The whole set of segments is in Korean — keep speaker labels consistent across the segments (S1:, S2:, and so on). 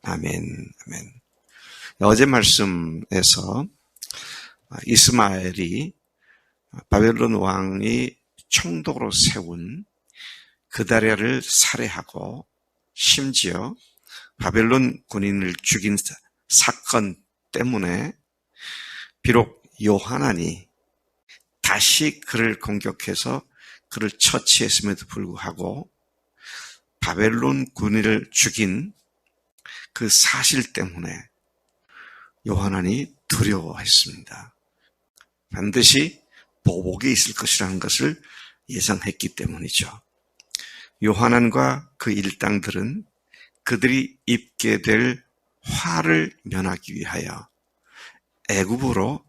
S1: 아멘, 아멘. 어제 말씀에서 이스마엘이 바벨론 왕이 총독으로 세운 그다랴를 살해하고 심지어 바벨론 군인을 죽인 사건 때문에 비록 요하난이 다시 그를 공격해서 그를 처치했음에도 불구하고 바벨론 군인을 죽인 그 사실 때문에 요하난이 두려워했습니다. 반드시 보복이 있을 것이라는 것을 예상했기 때문이죠. 요하난과 그 일당들은 그들이 입게 될 화를 면하기 위하여 애굽으로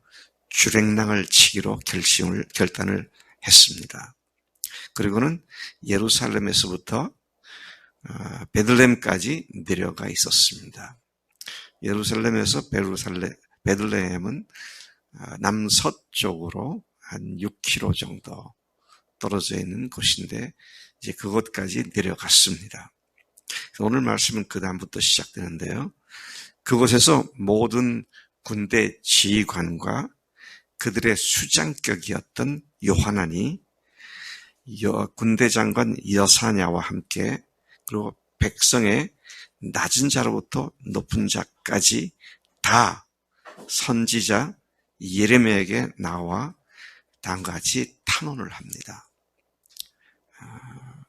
S1: 주랭랑을 치기로 결단을 했습니다. 그리고는 예루살렘에서부터 베들레헴까지 내려가 있었습니다. 예루살렘에서 베들레헴은 남서쪽으로 한 6km 정도 떨어져 있는 곳인데 이제 그곳까지 내려갔습니다. 오늘 말씀은 그 다음부터 시작되는데요. 그곳에서 모든 군대 지휘관과 그들의 수장격이었던 요하난이 군대 장관 여사냐와 함께 그리고 백성의 낮은 자로부터 높은 자까지 다 선지자 예레미야에게 나와 다음과 같이 탄원을 합니다.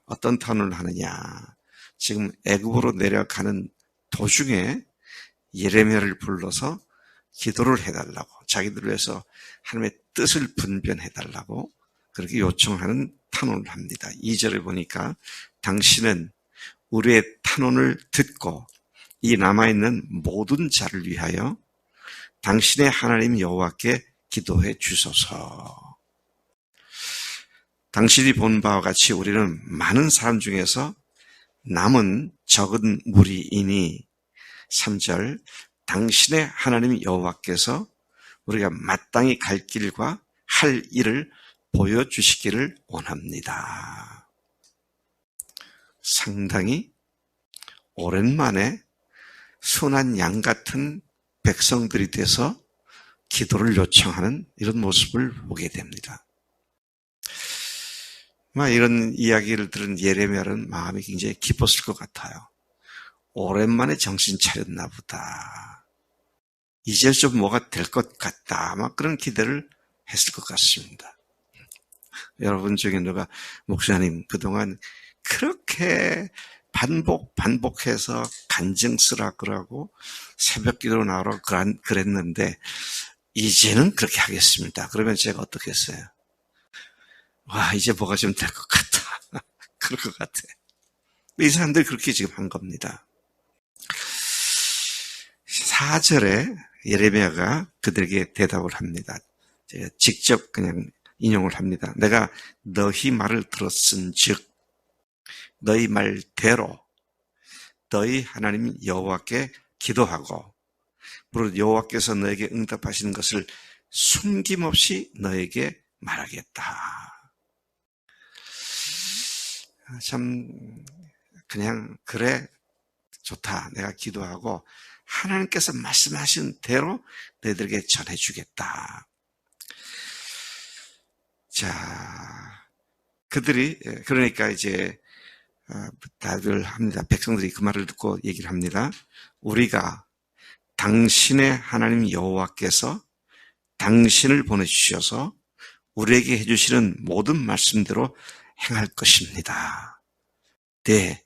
S1: 어떤 탄원을 하느냐? 지금 애굽으로 내려가는 도중에 예레미야를 불러서 기도를 해달라고, 자기들을 위해서 하나님의 뜻을 분변해달라고 그렇게 요청하는 탄원을 합니다. 2절에 보니까 당신은 우리의 탄원을 듣고 이 남아있는 모든 자를 위하여 당신의 하나님 여호와께 기도해 주소서. 당신이 본 바와 같이 우리는 많은 사람 중에서 남은 적은 무리이니 3절 당신의 하나님 여호와께서 우리가 마땅히 갈 길과 할 일을 보여주시기를 원합니다. 상당히 오랜만에 순한 양 같은 백성들이 돼서 기도를 요청하는 이런 모습을 보게 됩니다. 이런 이야기를 들은 예레미야는 마음이 굉장히 기뻤을 것 같아요. 오랜만에 정신 차렸나 보다. 이제 좀 뭐가 될 것 같다. 그런 기대를 했을 것 같습니다. 여러분 중에 누가 목사님 그동안 그렇게 반복해서 간증스럽고 새벽 기도로 나오라고 그랬는데 이제는 그렇게 하겠습니다. 그러면 제가 어떻게 했어요? 와, 이제 뭐가 좀 될 것 같다. 그럴 것 같아. 이 사람들이 그렇게 지금 한 겁니다. 4절에 예레미야가 그들에게 대답을 합니다. 제가 직접 그냥 인용을 합니다. 내가 너희 말을 들었은즉 너희 말대로 너희 하나님 여호와께 기도하고 무릇 여호와께서 너에게 응답하시는 것을 숨김없이 너에게 말하겠다. 참 그냥 그래 좋다. 내가 기도하고 하나님께서 말씀하신 대로 너희들에게 전해주겠다. 자, 그들이 그러니까 이제 다들 합니다. 백성들이 그 말을 듣고 얘기를 합니다. 우리가 당신의 하나님 여호와께서 당신을 보내주셔서 우리에게 해주시는 모든 말씀대로 행할 것입니다. 네,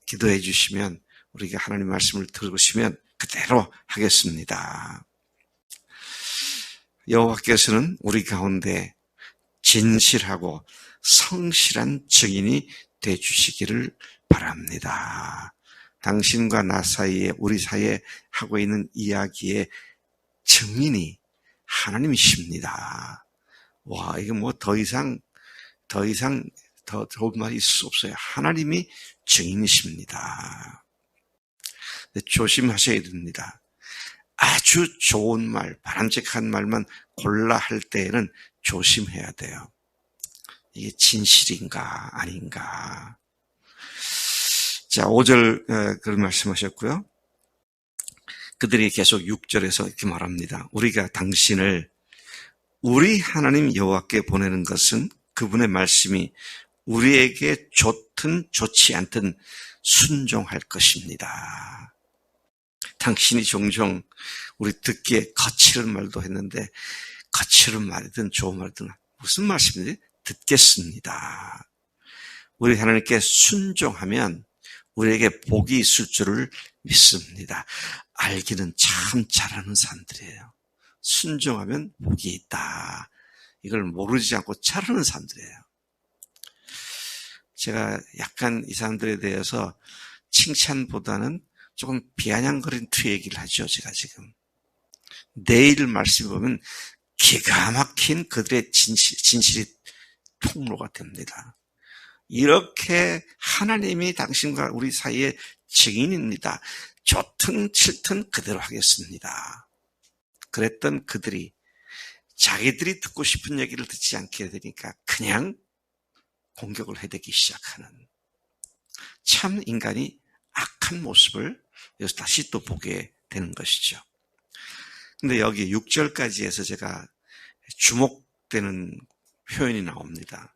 S1: 기도해 주시면 우리가 하나님 말씀을 들으시면 그대로 하겠습니다. 여호와께서는 우리 가운데 진실하고 성실한 증인이 되주시기를 바랍니다. 당신과 나 사이에 우리 사이에 하고 있는 이야기의 증인이 하나님이십니다. 와, 이게 뭐 더 이상 더 좋은 말이 있을 수 없어요. 하나님이 증인이십니다. 조심하셔야 됩니다. 아주 좋은 말, 바람직한 말만 골라 할 때에는 조심해야 돼요. 이게 진실인가 아닌가. 자, 5절 그런 말씀하셨고요. 그들이 계속 6절에서 이렇게 말합니다. 우리가 당신을 우리 하나님 여호와께 보내는 것은 그분의 말씀이 우리에게 좋든 좋지 않든 순종할 것입니다. 당신이 종종 우리 듣기에 거칠은 말도 했는데 거칠은 말이든 좋은 말이든 무슨 말씀인지 듣겠습니다. 우리 하나님께 순종하면 우리에게 복이 있을 줄을 믿습니다. 알기는 참 잘하는 사람들이에요. 순종하면 복이 있다. 이걸 모르지 않고 잘하는 사람들이에요. 제가 약간 이 사람들에 대해서 칭찬보다는 조금 비아냥거린 투 얘기를 하죠. 제가 지금. 내일 말씀 보면 기가 막힌 그들의 진실이 통로가 됩니다. 이렇게 하나님이 당신과 우리 사이의 증인입니다. 좋든 싫든 그대로 하겠습니다. 그랬던 그들이 자기들이 듣고 싶은 얘기를 듣지 않게 되니까 그냥 공격을 해대기 시작하는, 참 인간이 악한 모습을 여기서 다시 또 보게 되는 것이죠. 근데 여기 6절까지 해서 제가 주목되는 표현이 나옵니다.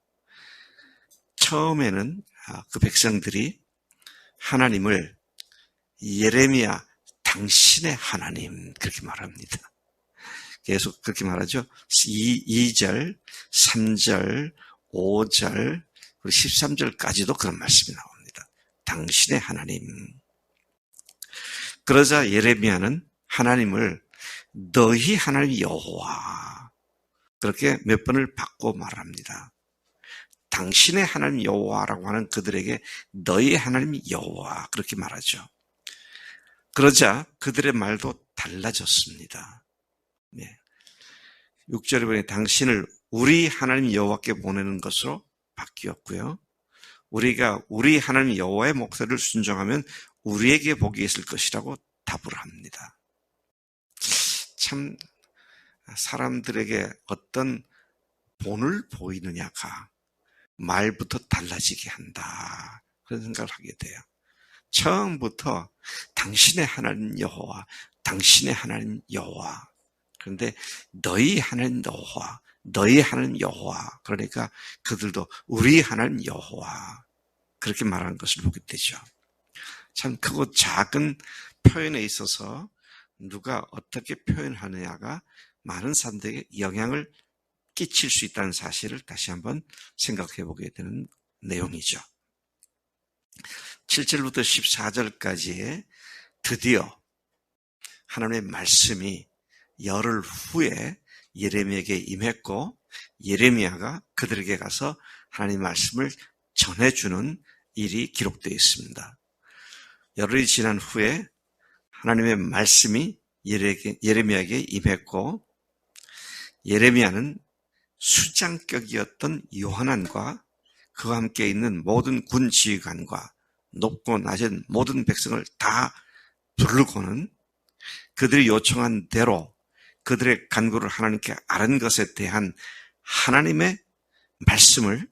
S1: 처음에는 그 백성들이 하나님을 예레미야 당신의 하나님 그렇게 말합니다. 계속 그렇게 말하죠. 2절, 3절, 5절, 그리고 13절까지도 그런 말씀이 나옵니다. 당신의 하나님. 그러자 예레미야는 하나님을 너희 하나님 여호와 그렇게 몇 번을 바꿔 말합니다. 당신의 하나님 여호와라고 하는 그들에게 너희 하나님 여호와 그렇게 말하죠. 그러자 그들의 말도 달라졌습니다. 네. 6절에 보니 당신을 우리 하나님 여호와께 보내는 것으로 바뀌었고요. 우리가 우리 하나님 여호와의 목소리를 순종하면 우리에게 복이 있을 것이라고 답을 합니다. 참 사람들에게 어떤 본을 보이느냐가 말부터 달라지게 한다. 그런 생각을 하게 돼요. 처음부터 당신의 하나님 여호와, 당신의 하나님 여호와. 그런데 너희 하나님 여호와, 너희 하나님 여호와. 그러니까 그들도 우리 하나님 여호와. 그렇게 말하는 것을 보게 되죠. 참 크고 작은 표현에 있어서 누가 어떻게 표현하느냐가 많은 사람들에게 영향을 끼칠 수 있다는 사실을 다시 한번 생각해 보게 되는 내용이죠. 7절부터 14절까지에 드디어 하나님의 말씀이 열흘 후에 예레미야에게 임했고 예레미야가 그들에게 가서 하나님의 말씀을 전해주는 일이 기록되어 있습니다. 열흘이 지난 후에 하나님의 말씀이 예레미야에게 임했고 예레미야는 수장격이었던 요하난과 그와 함께 있는 모든 군 지휘관과 높고 낮은 모든 백성을 다 부르고는 그들이 요청한 대로 그들의 간구를 하나님께 아는 것에 대한 하나님의 말씀을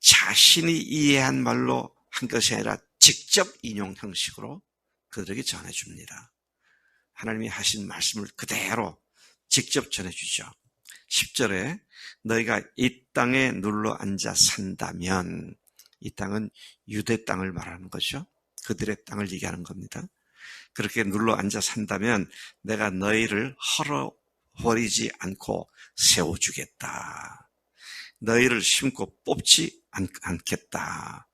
S1: 자신이 이해한 말로 한 것이 아니라 직접 인용 형식으로 그들에게 전해줍니다. 하나님이 하신 말씀을 그대로 직접 전해주죠. 10절에 너희가 이 땅에 눌러 앉아 산다면, 이 땅은 유대 땅을 말하는 거죠. 그들의 땅을 얘기하는 겁니다. 그렇게 눌러 앉아 산다면 내가 너희를 헐어버리지 않고 세워주겠다. 너희를 심고 뽑지 않겠다.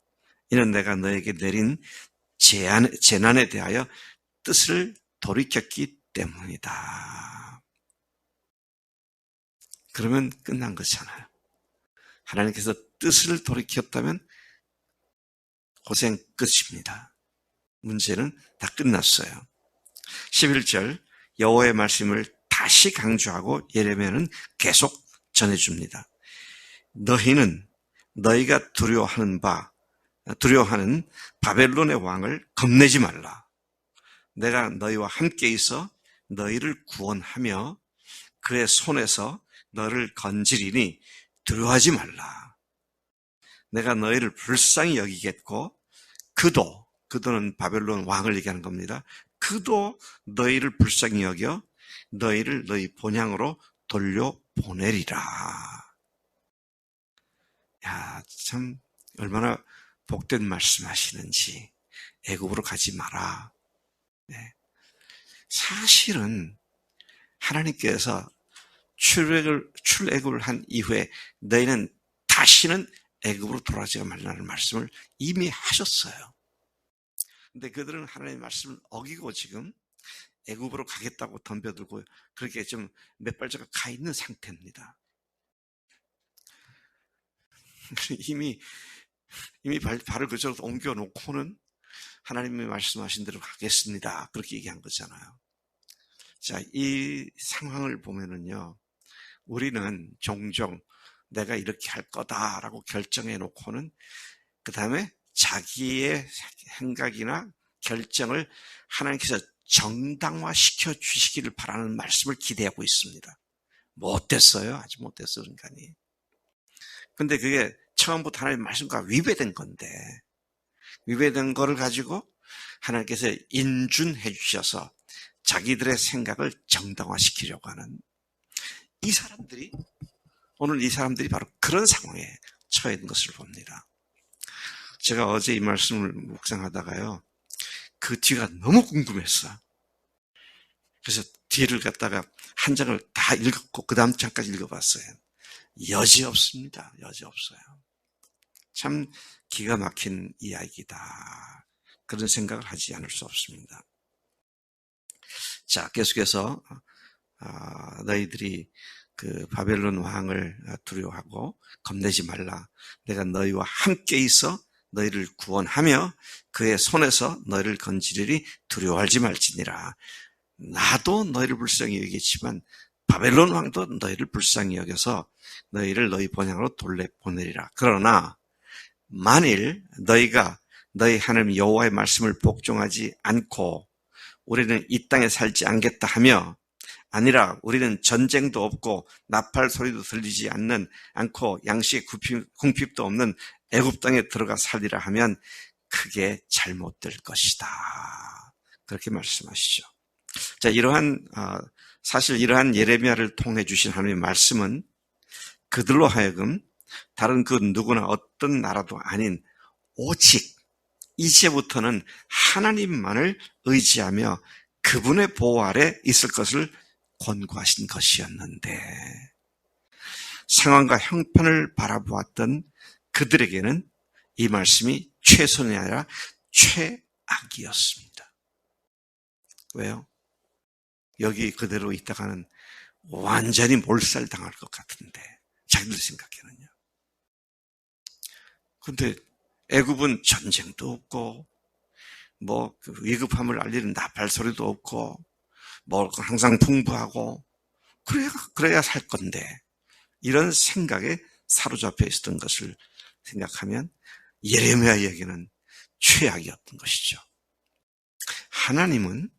S1: 이는 내가 너에게 내린 재난에 대하여 뜻을 돌이켰기 때문이다. 그러면 끝난 거잖아요. 하나님께서 뜻을 돌이켰다면 고생 끝입니다. 문제는 다 끝났어요. 11절 여호와의 말씀을 다시 강조하고 예레미야는 계속 전해줍니다. 너희는 너희가 두려워하는 바벨론의 왕을 겁내지 말라. 내가 너희와 함께 있어 너희를 구원하며 그의 손에서 너를 건지리니 두려워하지 말라. 내가 너희를 불쌍히 여기겠고 그도는 바벨론 왕을 얘기하는 겁니다. 그도 너희를 불쌍히 여겨 너희를 너희 본향으로 돌려보내리라. 야, 참 얼마나 복된 말씀하시는지. 애굽으로 가지 마라. 네. 사실은 하나님께서 출애굽을 한 이후에 너희는 다시는 애굽으로 돌아가지 말라는 말씀을 이미 하셨어요. 근데 그들은 하나님의 말씀을 어기고 지금 애굽으로 가겠다고 덤벼들고 그렇게 좀 몇 발자가 가 있는 상태입니다. 이미 발을 그쪽으로 옮겨놓고는 하나님이 말씀하신 대로 가겠습니다. 그렇게 얘기한 거잖아요. 자, 이 상황을 보면은요, 우리는 종종 내가 이렇게 할 거다라고 결정해 놓고는 그 다음에 자기의 생각이나 결정을 하나님께서 정당화시켜 주시기를 바라는 말씀을 기대하고 있습니다. 못됐어요. 아주 못됐어, 인간이. 근데 그게 처음부터 하나님의 말씀과 위배된 건데, 위배된 거를 가지고 하나님께서 인준해 주셔서 자기들의 생각을 정당화시키려고 하는 오늘 이 사람들이 바로 그런 상황에 처해 있는 것을 봅니다. 제가 어제 이 말씀을 묵상하다가요, 그 뒤가 너무 궁금했어. 그래서 뒤를 갖다가 한 장을 다 읽었고 그 다음 장까지 읽어봤어요. 여지없습니다. 여지없어요. 참 기가 막힌 이야기다. 그런 생각을 하지 않을 수 없습니다. 자, 계속해서 너희들이 그 바벨론 왕을 두려워하고 겁내지 말라. 내가 너희와 함께 있어 너희를 구원하며 그의 손에서 너희를 건지리리 두려워하지 말지니라. 나도 너희를 불쌍히 여기겠지만 바벨론 왕도 너희를 불쌍히 여겨서 너희를 너희 본향으로 돌려보내리라. 그러나 만일 너희가 너희 하나님 여호와의 말씀을 복종하지 않고 우리는 이 땅에 살지 않겠다 하며, 아니라 우리는 전쟁도 없고 나팔 소리도 들리지 않고 양식의 궁핍도 없는 애굽 땅에 들어가 살리라 하면 크게 잘못될 것이다. 그렇게 말씀하시죠. 자, 사실 이러한 예레미야를 통해 주신 하나님의 말씀은 그들로 하여금 다른 그 누구나 어떤 나라도 아닌 오직 이제부터는 하나님만을 의지하며 그분의 보호 아래 있을 것을 권고하신 것이었는데, 상황과 형편을 바라보았던 그들에게는 이 말씀이 최선이 아니라 최악이었습니다. 왜요? 여기 그대로 있다가는 완전히 몰살당할 것 같은데, 자기들 생각에는요. 근데 애굽은 전쟁도 없고 그 위급함을 알리는 나팔 소리도 없고 항상 풍부하고 그래야 살 건데, 이런 생각에 사로잡혀 있었던 것을 생각하면 예레미야 이야기는 최악이었던 것이죠. 하나님은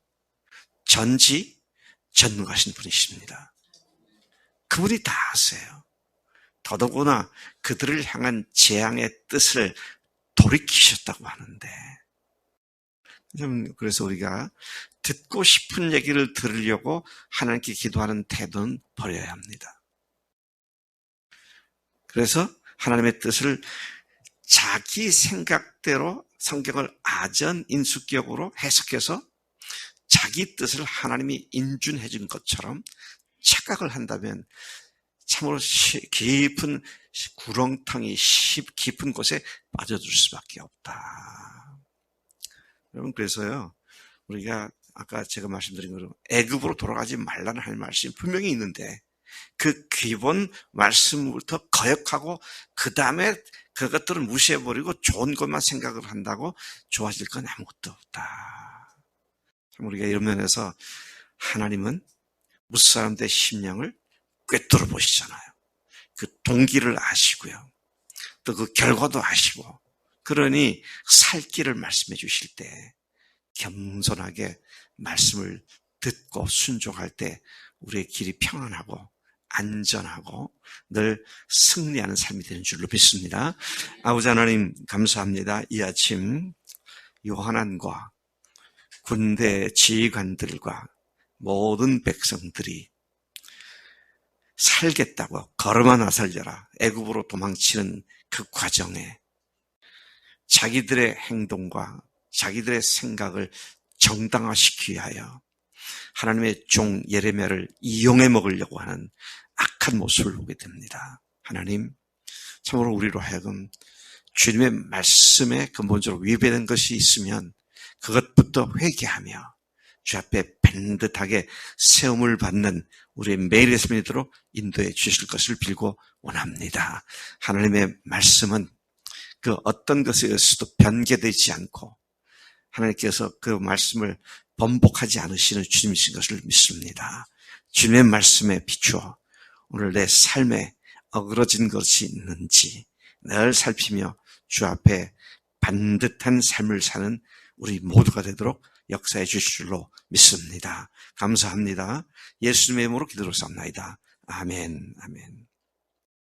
S1: 전지전능하신 분이십니다. 그분이 다 아세요. 더더구나 그들을 향한 재앙의 뜻을 돌이키셨다고 하는데, 그래서 우리가 듣고 싶은 얘기를 들으려고 하나님께 기도하는 태도는 버려야 합니다. 그래서 하나님의 뜻을 자기 생각대로 성경을 아전인수격으로 해석해서 자기 뜻을 하나님이 인준해 준 것처럼 착각을 한다면 참으로 깊은 구렁텅이 깊은 곳에 빠져들 수밖에 없다. 여러분, 그래서요, 우리가 아까 제가 말씀드린 것처럼 애굽으로 돌아가지 말라는 할 말씀이 분명히 있는데, 그 기본 말씀부터 거역하고 그 다음에 그것들을 무시해버리고 좋은 것만 생각을 한다고 좋아질 건 아무것도 없다. 참 우리가 이런 면에서 하나님은 무슨 사람들의 심령을 꿰뚫어 보시잖아요. 그 동기를 아시고요. 또 그 결과도 아시고, 그러니 살 길을 말씀해 주실 때 겸손하게 말씀을 듣고 순종할 때 우리의 길이 평안하고 안전하고 늘 승리하는 삶이 되는 줄로 믿습니다. 아버지 하나님, 감사합니다. 이 아침 요한안과 군대 지휘관들과 모든 백성들이 살겠다고 걸음 하나 살려라 애굽으로 도망치는 그 과정에 자기들의 행동과 자기들의 생각을 정당화시키기 위하여 하나님의 종 예레미야를 이용해 먹으려고 하는 악한 모습을 보게 됩니다. 하나님, 참으로 우리로 하여금 주님의 말씀에 근본적으로 위배된 것이 있으면 그것부터 회개하며 주 앞에 반듯하게 세움을 받는 우리의 매일의 삶이 되도록 인도해 주실 것을 빌고 원합니다. 하나님의 말씀은 그 어떤 것에 의해서도 변개되지 않고 하나님께서 그 말씀을 번복하지 않으시는 주님이신 것을 믿습니다. 주님의 말씀에 비추어 오늘 내 삶에 어그러진 것이 있는지 늘 살피며 주 앞에 반듯한 삶을 사는 우리 모두가 되도록 역사해 주실 줄로 믿습니다. 감사합니다. 예수님의 이름으로 기도로 삼나이다. 아멘, 아멘.